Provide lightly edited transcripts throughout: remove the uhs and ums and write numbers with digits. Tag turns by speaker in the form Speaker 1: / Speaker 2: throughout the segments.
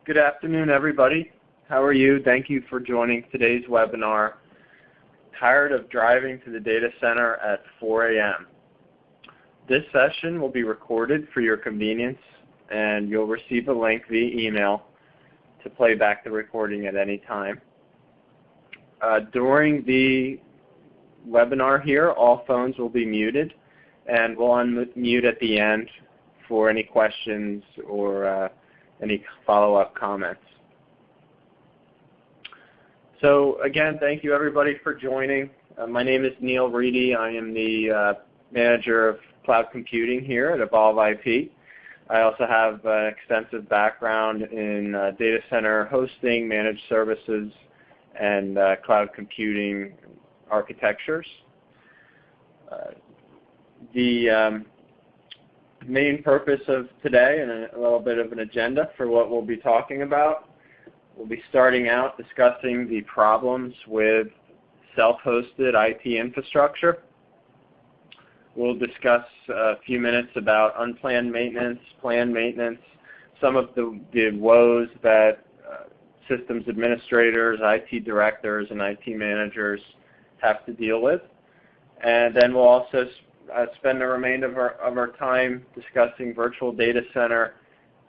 Speaker 1: Good afternoon, everybody. How are you? Thank you for joining today's webinar, Tired of Driving to the Data Center at 4 a.m. This session will be recorded for your convenience, and you'll receive a link via email to play back the recording at any time. During the webinar here, all phones will be muted, and we'll unmute at the end for any questions or any follow-up comments. So again, thank you everybody for joining. My name is Neil Reedy. I am the manager of cloud computing here at Evolve IP. I also have an extensive background in data center hosting, managed services, and cloud computing architectures. The main purpose of today, and a little bit of an agenda for what we'll be talking about, we'll be starting out discussing the problems with self-hosted IT infrastructure. We'll discuss a few minutes about unplanned maintenance, planned maintenance, some of the woes that systems administrators, IT directors, and IT managers have to deal with. And then we'll also spend the remainder of our time discussing virtual data center,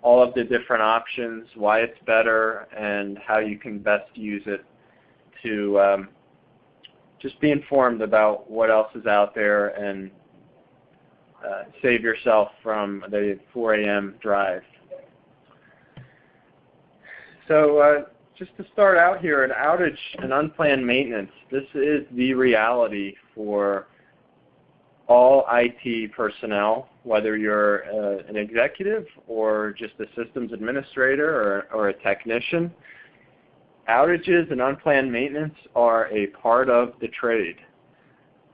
Speaker 1: all of the different options, why it's better, and how you can best use it to just be informed about what else is out there and save yourself from the 4 a.m. drive. So just to start out here, an outage and unplanned maintenance, this is the reality for all IT personnel, whether you're an executive or just a systems administrator or a technician. Outages and unplanned maintenance are a part of the trade.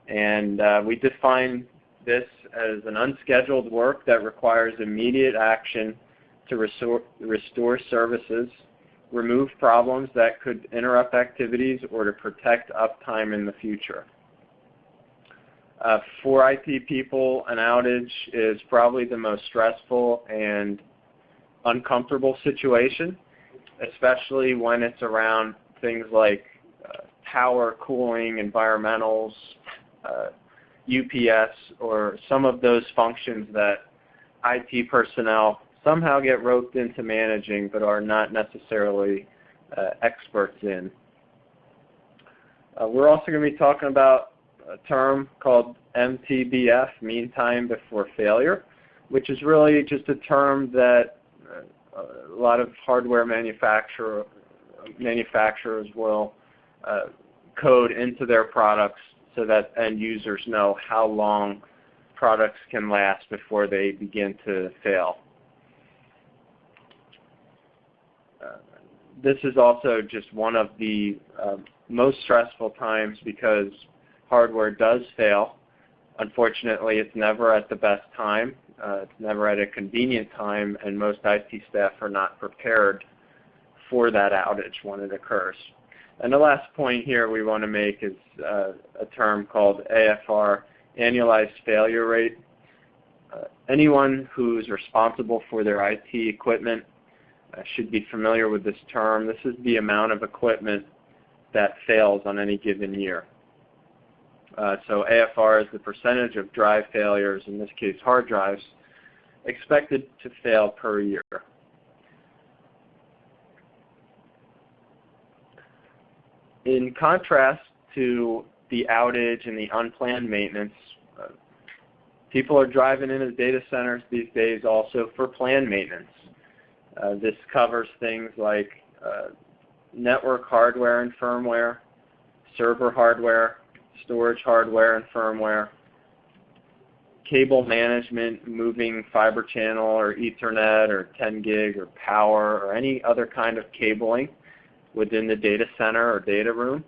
Speaker 1: And we define this as an unscheduled work that requires immediate action to restore services, remove problems that could interrupt activities, or to protect uptime in the future. For IT people, an outage is probably the most stressful and uncomfortable situation, especially when it's around things like power, cooling, environmentals, UPS, or some of those functions that IT personnel somehow get roped into managing but are not necessarily experts in. We're also going to be talking about a term called MTBF, mean time before failure, which is really just a term that a lot of hardware manufacturers will code into their products so that end users know how long products can last before they begin to fail. This is also just one of the most stressful times because hardware does fail. Unfortunately, it's never at the best time. It's never at a convenient time, and most IT staff are not prepared for that outage when it occurs. And the last point here we want to make is a term called AFR, annualized failure rate. Anyone who's responsible for their IT equipment should be familiar with this term. This is the amount of equipment that fails on any given year. So AFR is the percentage of drive failures, in this case hard drives, expected to fail per year. In contrast to the outage and the unplanned maintenance, people are driving into data centers these days also for planned maintenance. This covers things like network hardware and firmware, server hardware, storage hardware and firmware, cable management, moving fiber channel or Ethernet or 10 gig or power or any other kind of cabling within the data center or data room.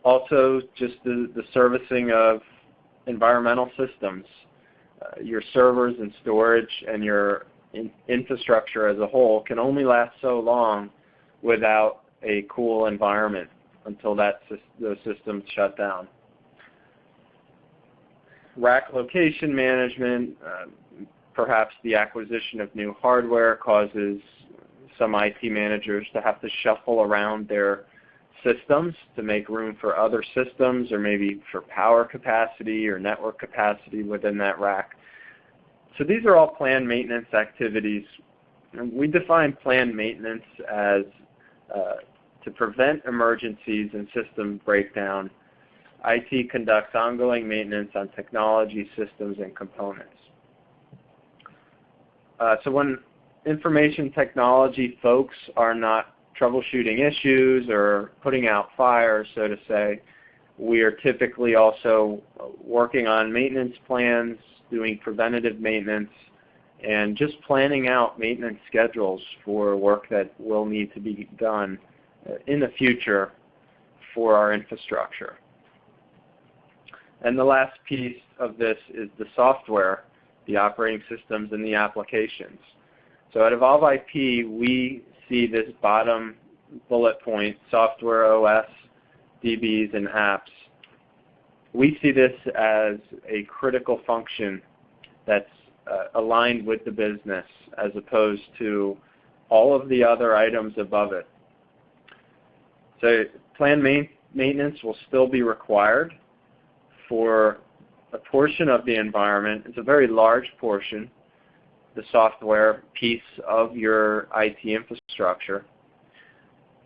Speaker 1: Also, just the servicing of environmental systems, your servers and storage and your infrastructure as a whole can only last so long without a cool environment until those systems shut down. Rack location management, perhaps the acquisition of new hardware causes some IT managers to have to shuffle around their systems to make room for other systems, or maybe for power capacity or network capacity within that rack. So these are all planned maintenance activities. We define planned maintenance as to prevent emergencies and system breakdown. IT conducts ongoing maintenance on technology, systems, and components. So when information technology folks are not troubleshooting issues or putting out fires, so to say, we are typically also working on maintenance plans, doing preventative maintenance, and just planning out maintenance schedules for work that will need to be done in the future for our infrastructure. And the last piece of this is the software, the operating systems, and the applications. So at Evolve IP, we see this bottom bullet point, software, OS, DBs, and apps. We see this as a critical function that's aligned with the business as opposed to all of the other items above it. So planned maintenance will still be required for a portion of the environment. It's a very large portion, the software piece of your IT infrastructure.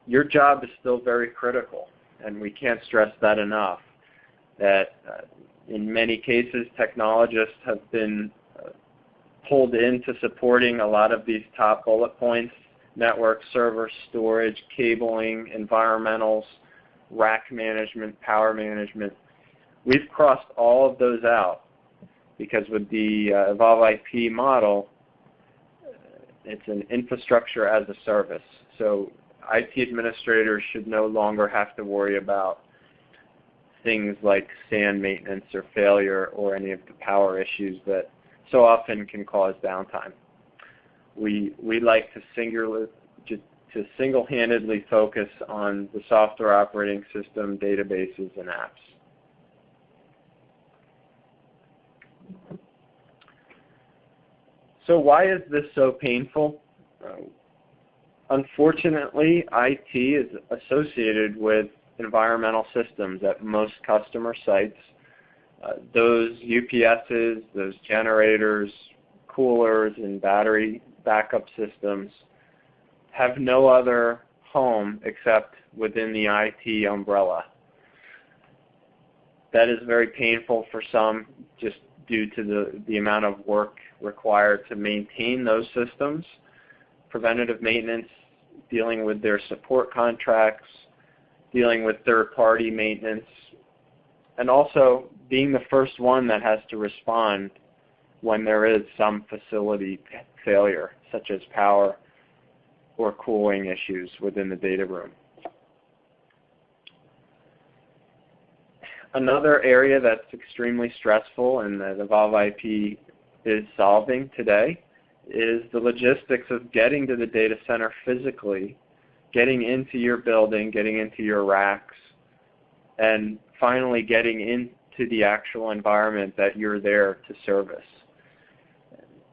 Speaker 1: Your job is still very critical, and we can't stress that enough, that in many cases technologists have been pulled into supporting a lot of these top bullet points: network, server, storage, cabling, environmentals, rack management, power management. We've crossed all of those out because with the Evolve IP model, it's an infrastructure as a service. So IT administrators should no longer have to worry about things like SAN maintenance or failure or any of the power issues that so often can cause downtime. We like to single-handedly focus on the software operating system, databases, and apps. So why is this so painful? Unfortunately, IT is associated with environmental systems at most customer sites. Those UPSs, those generators, coolers, and battery backup systems have no other home except within the IT umbrella. That is very painful for some, just due to the amount of work required to maintain those systems, preventative maintenance, dealing with their support contracts, dealing with third-party maintenance, and also being the first one that has to respond when there is some facility failure, such as power or cooling issues within the data room. Another area that's extremely stressful and that Evolve IP is solving today is the logistics of getting to the data center physically, getting into your building, getting into your racks, and finally getting into the actual environment that you're there to service.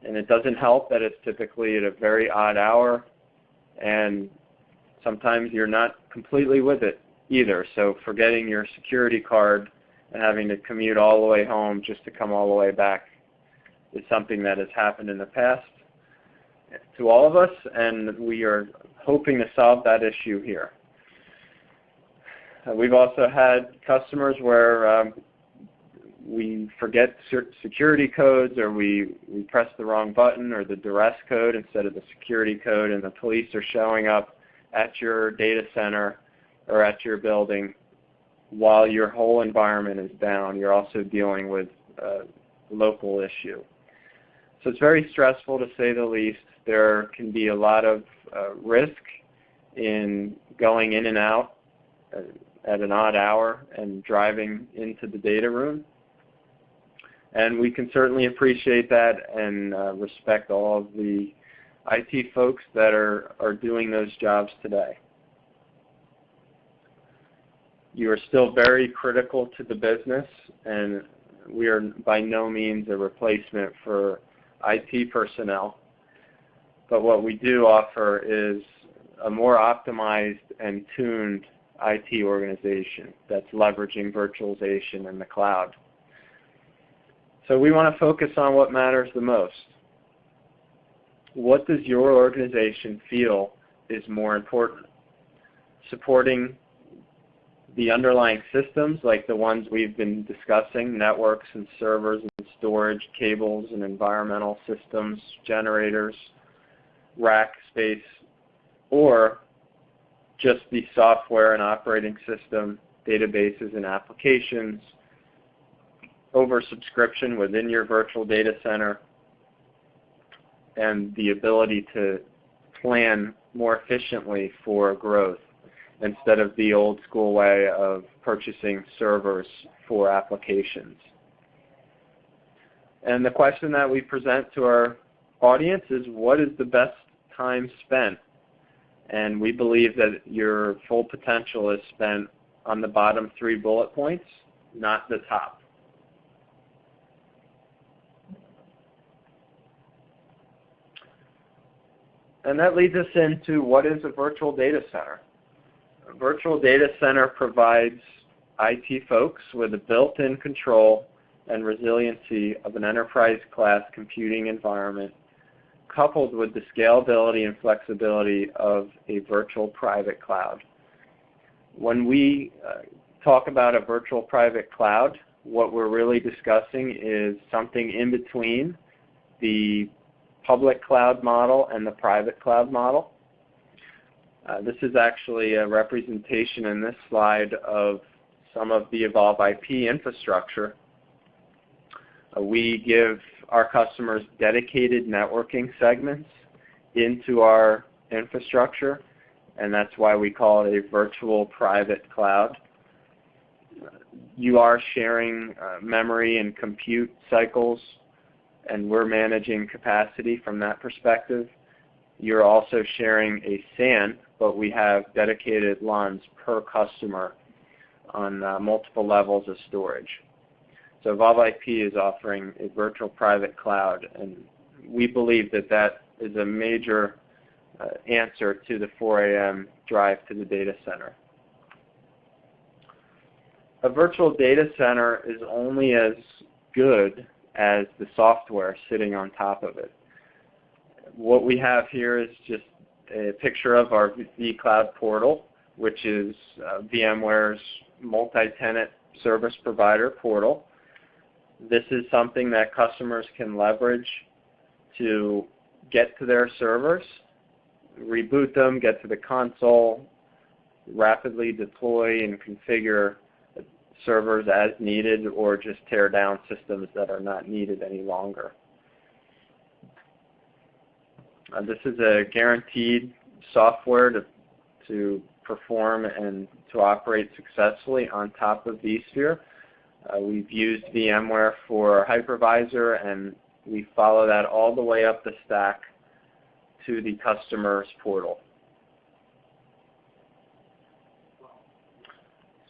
Speaker 1: And it doesn't help that it's typically at a very odd hour, and sometimes you're not completely with it either. So forgetting your security card and having to commute all the way home just to come all the way back is something that has happened in the past to all of us, and we are hoping to solve that issue here. We've also had customers where we forget security codes, or we press the wrong button or the duress code instead of the security code, and the police are showing up at your data center or at your building while your whole environment is down. You're also dealing with a local issue. So it's very stressful, to say the least. There can be a lot of risk in going in and out at an odd hour and driving into the data room. And we can certainly appreciate that and respect all of the IT folks that are doing those jobs today. You are still very critical to the business, and we are by no means a replacement for IT personnel. But what we do offer is a more optimized and tuned IT organization that's leveraging virtualization in the cloud. So we want to focus on what matters the most. What does your organization feel is more important? Supporting the underlying systems like the ones we've been discussing, networks and servers and storage, cables and environmental systems, generators, rack space, or just the software and operating system, databases and applications, over subscription within your virtual data center, and the ability to plan more efficiently for growth instead of the old school way of purchasing servers for applications. And the question that we present to our audience is, what is the best time spent? And we believe that your full potential is spent on the bottom 3 bullet points, not the top. And that leads us into what is a virtual data center. A virtual data center provides IT folks with a built-in control and resiliency of an enterprise-class computing environment, coupled with the scalability and flexibility of a virtual private cloud. When we talk about a virtual private cloud, what we're really discussing is something in between the public cloud model and the private cloud model. This is actually a representation in this slide of some of the Evolve IP infrastructure. We give our customers dedicated networking segments into our infrastructure, and that's why we call it a virtual private cloud. You are sharing memory and compute cycles, and we're managing capacity from that perspective. You're also sharing a SAN, but we have dedicated LANs per customer on multiple levels of storage. So Evolve IP is offering a virtual private cloud, and we believe that that is a major answer to the 4 a.m. drive to the data center. A virtual data center is only as good as the software sitting on top of it. What we have here is just a picture of our vCloud portal, which is VMware's multi-tenant service provider portal. This is something that customers can leverage to get to their servers, reboot them, get to the console, rapidly deploy and configure servers as needed, or just tear down systems that are not needed any longer. This is a guaranteed software to perform and to operate successfully on top of vSphere. We've used VMware for hypervisor, and we follow that all the way up the stack to the customer's portal.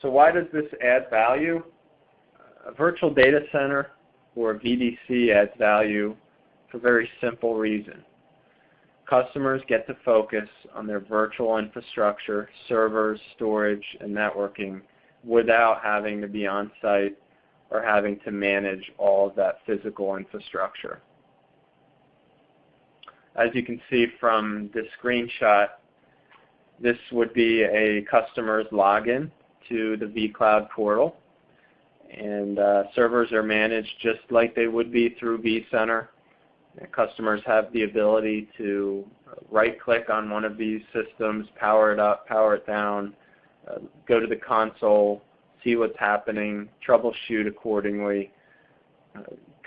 Speaker 1: So why does this add value? A virtual data center, or VDC, adds value for a very simple reason. Customers get to focus on their virtual infrastructure, servers, storage, and networking without having to be on site or having to manage all of that physical infrastructure. As you can see from this screenshot, this would be a customer's login to the vCloud portal, and servers are managed just like they would be through vCenter. Customers have the ability to right-click on one of these systems, power it up, power it down, go to the console, see what's happening, troubleshoot accordingly,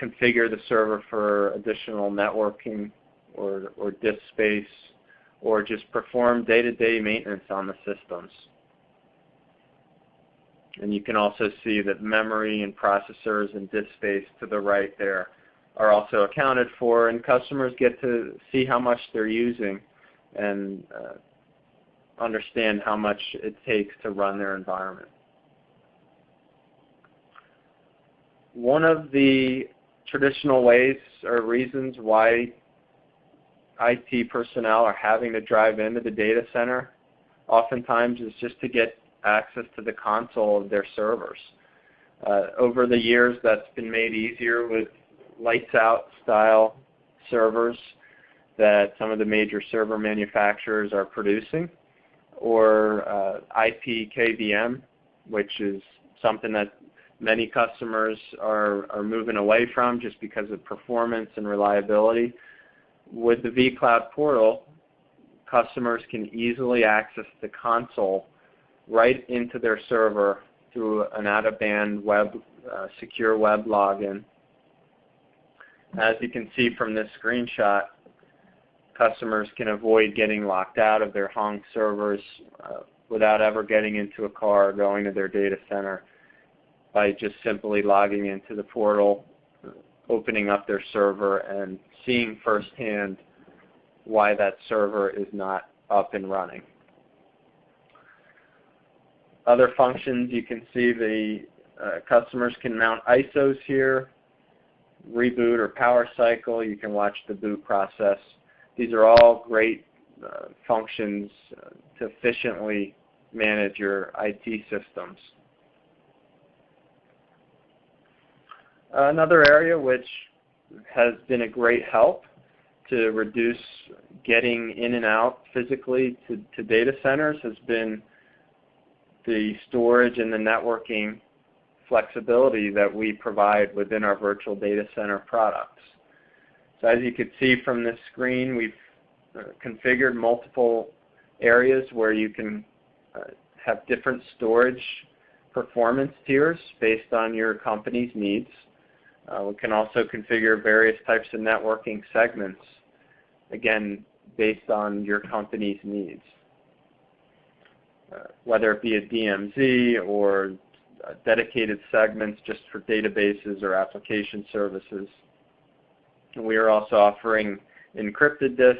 Speaker 1: configure the server for additional networking or disk space, or just perform day-to-day maintenance on the systems. And you can also see that memory and processors and disk space to the right there are also accounted for, and customers get to see how much they're using and understand how much it takes to run their environment. One of the traditional ways or reasons why IT personnel are having to drive into the data center oftentimes is just to get access to the console of their servers. Over the years, that's been made easier with lights-out style servers that some of the major server manufacturers are producing, or IP KVM, which is something that many customers are moving away from just because of performance and reliability. With the vCloud portal, customers can easily access the console right into their server through an out-of-band secure web login. As you can see from this screenshot, customers can avoid getting locked out of their hung servers without ever getting into a car or going to their data center by just simply logging into the portal, opening up their server, and seeing firsthand why that server is not up and running. Other functions, you can see the customers can mount ISOs here, reboot or power cycle. You can watch the boot process. These are all great functions to efficiently manage your IT systems. Another area which has been a great help to reduce getting in and out physically to data centers has been the storage and the networking flexibility that we provide within our virtual data center products. So as you can see from this screen, we've configured multiple areas where you can have different storage performance tiers based on your company's needs. We can also configure various types of networking segments, again, based on your company's needs. Whether it be a DMZ or dedicated segments just for databases or application services. And we are also offering encrypted disk,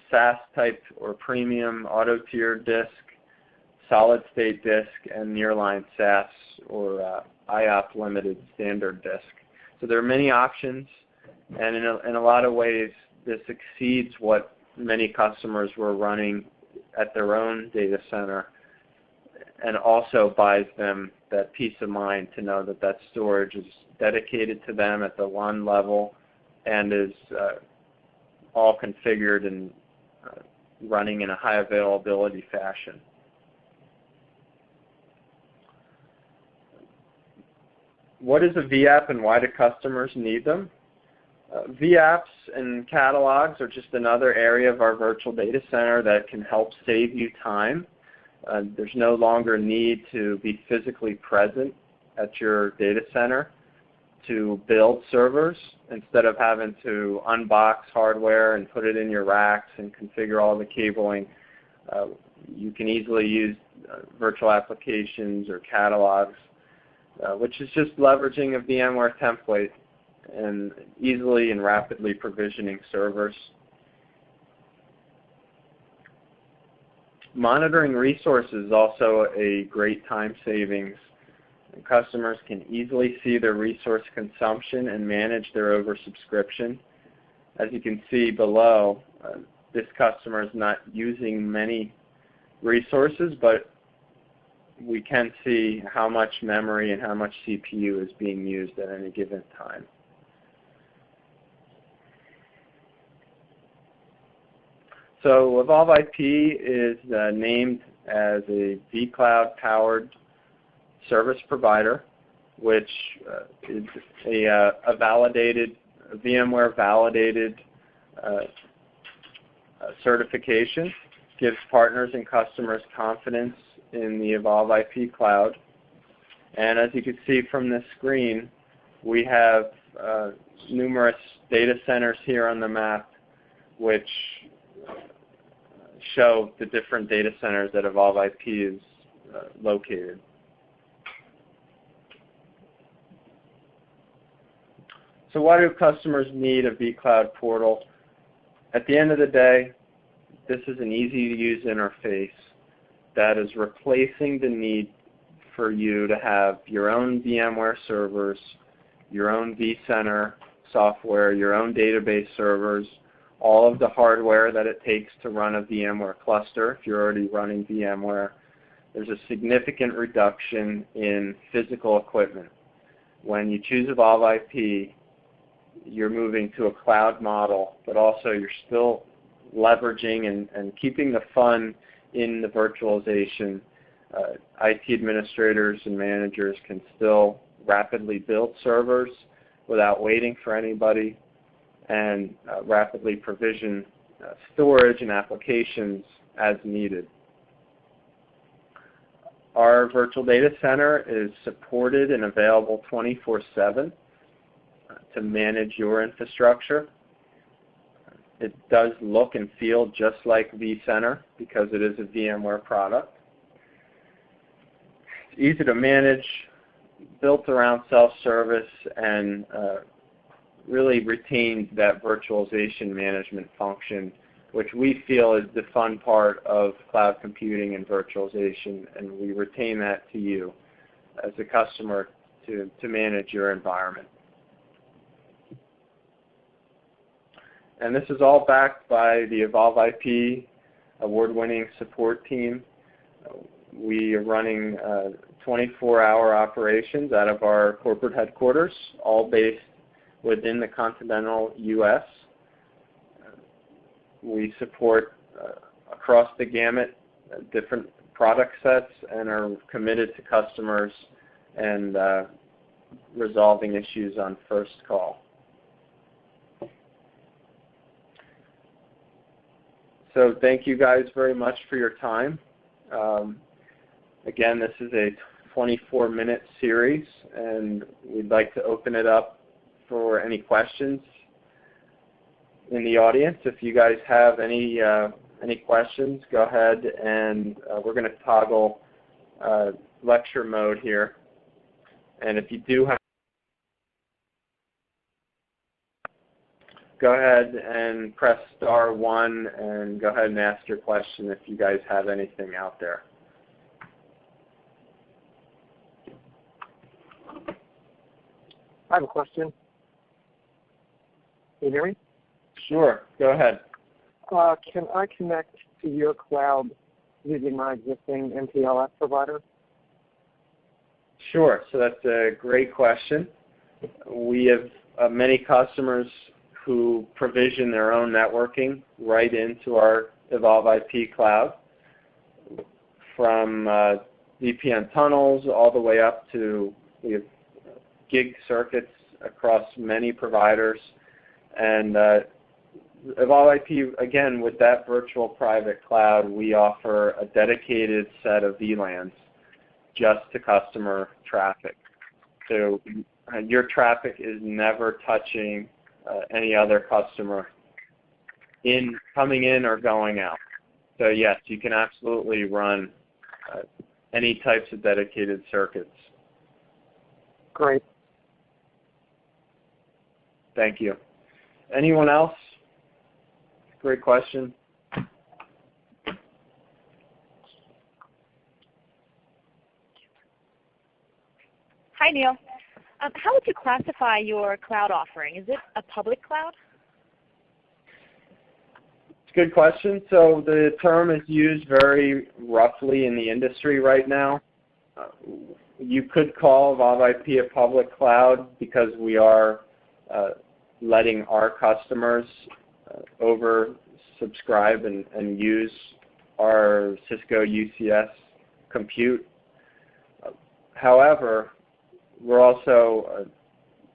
Speaker 1: SAS type or premium auto-tiered disk, solid-state disk, and nearline SAS or IOP limited standard disk. So there are many options, and in a lot of ways this exceeds what many customers were running at their own data center, and also buys them that peace of mind to know that that storage is dedicated to them at the one level and is all configured and running in a high availability fashion. What is a vApp and why do customers need them? vApps and catalogs are just another area of our virtual data center that can help save you time. There's no longer need to be physically present at your data center to build servers. Instead of having to unbox hardware and put it in your racks and configure all the cabling, you can easily use virtual applications or catalogs, which is just leveraging a VMware template and easily and rapidly provisioning servers. Monitoring resources is also a great time savings. Customers can easily see their resource consumption and manage their oversubscription. As you can see below, this customer is not using many resources, but we can see how much memory and how much CPU is being used at any given time. So Evolve IP is named as a vCloud powered service provider, which is a VMware validated certification, gives partners and customers confidence in the Evolve IP cloud. And as you can see from this screen, we have numerous data centers here on the map which show the different data centers that Evolve IP is located. So why do customers need a vCloud portal? At the end of the day, this is an easy-to-use interface that is replacing the need for you to have your own VMware servers, your own vCenter software, your own database servers, all of the hardware that it takes to run a VMware cluster. If you're already running VMware, there's a significant reduction in physical equipment. When you choose Evolve IP, you're moving to a cloud model, but also you're still leveraging and keeping the fun in the virtualization. IT administrators and managers can still rapidly build servers without waiting for anybody, and rapidly provision storage and applications as needed. Our virtual data center is supported and available 24/7 to manage your infrastructure. It does look and feel just like vCenter because it is a VMware product. It's easy to manage, built around self-service, and really retains that virtualization management function, which we feel is the fun part of cloud computing and virtualization, and we retain that to you as a customer to manage your environment. And this is all backed by the Evolve IP award-winning support team. We are running 24-hour operations out of our corporate headquarters, all based within the continental U.S. We support across the gamut different product sets and are committed to customers and resolving issues on first call. So thank you guys very much for your time. Again, this is a 24-minute series, and we'd like to open it up for any questions in the audience. If you guys have any questions, go ahead, and we're going to toggle lecture mode here. And if you do have, go ahead and press *1 and go ahead and ask your question if you guys have anything out there.
Speaker 2: I have a question. Can you hear me?
Speaker 1: Sure. Go ahead.
Speaker 2: Can I connect to your cloud using my existing MPLS provider?
Speaker 1: Sure. So that's a great question. We have many customers who provision their own networking right into our Evolve IP cloud, from VPN tunnels all the way up to we have gig circuits across many providers. And Evolve IP, again, with that virtual private cloud, we offer a dedicated set of VLANs just to customer traffic. So your traffic is never touching any other customer coming in or going out. So yes, you can absolutely run any types of dedicated circuits.
Speaker 2: Great.
Speaker 1: Thank you. Anyone else? Great question.
Speaker 3: Hi, Neil. How would you classify your cloud offering? Is it a public cloud?
Speaker 1: It's a good question. So the term is used very roughly in the industry right now. You could call Evolve IP a public cloud because we are letting our customers oversubscribe and use our Cisco UCS compute. However, we're also,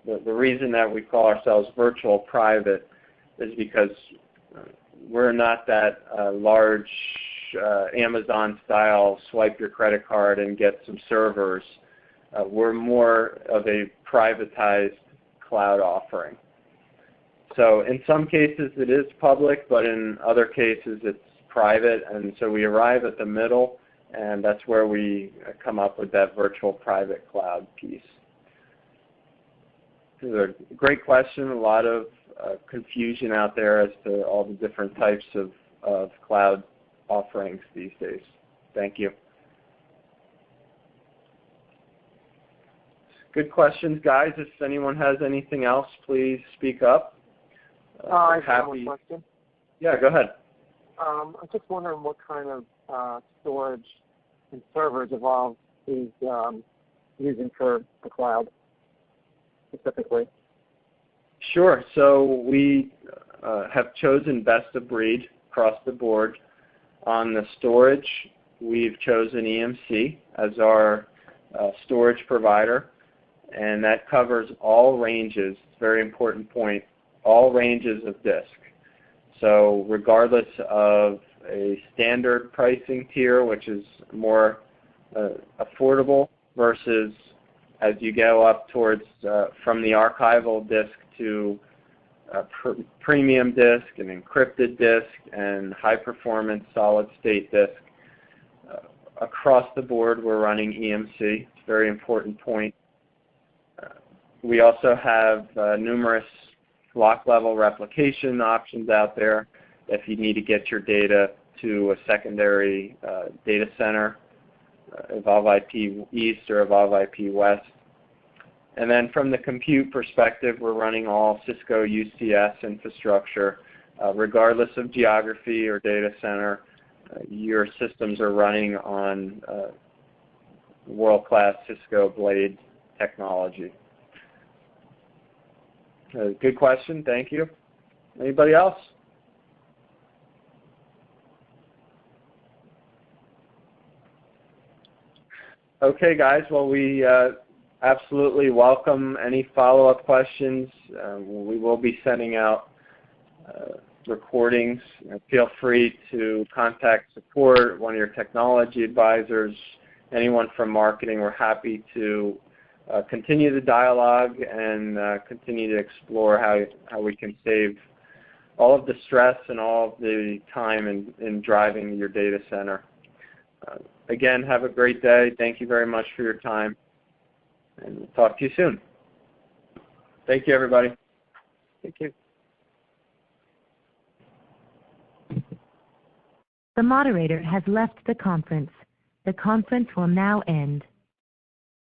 Speaker 1: the reason that we call ourselves virtual private is because we're not that large Amazon-style swipe your credit card and get some servers. We're more of a privatized cloud offering. So in some cases it is public, but in other cases it's private, and so we arrive at the middle, and that's where we come up with that virtual private cloud piece. This is a great question. A lot of confusion out there as to all the different types of cloud offerings these days. Thank you. Good questions, guys. If anyone has anything else, please speak up.
Speaker 2: I have one question.
Speaker 1: Yeah, go ahead.
Speaker 2: I'm just wondering what kind of storage and servers Evolve is using for the cloud specifically.
Speaker 1: Sure. So we have chosen best of breed across the board. On the storage, we've chosen EMC as our storage provider, and that covers all ranges. It's a very important point. All ranges of disk. So regardless of a standard pricing tier, which is more affordable, versus as you go up towards from the archival disk to premium disk and encrypted disk and high-performance solid-state disk. Across the board, we're running EMC. It's a very important point. We also have numerous block-level replication options out there if you need to get your data to a secondary data center, Evolve IP East or Evolve IP West. And then from the compute perspective, we're running all Cisco UCS infrastructure. Regardless of geography or data center, your systems are running on world-class Cisco Blade technology. Good question. Thank you. Anybody else? Okay, guys. Well, we absolutely welcome any follow-up questions. We will be sending out recordings. Feel free to contact support, one of your technology advisors, anyone from marketing. We're happy to continue the dialogue and continue to explore how we can save all of the stress and all of the time in driving your data center. Again, have a great day. Thank you very much for your time, and we'll talk to you soon. Thank you, everybody.
Speaker 2: Thank you.
Speaker 4: The moderator has left the conference. The conference will now end.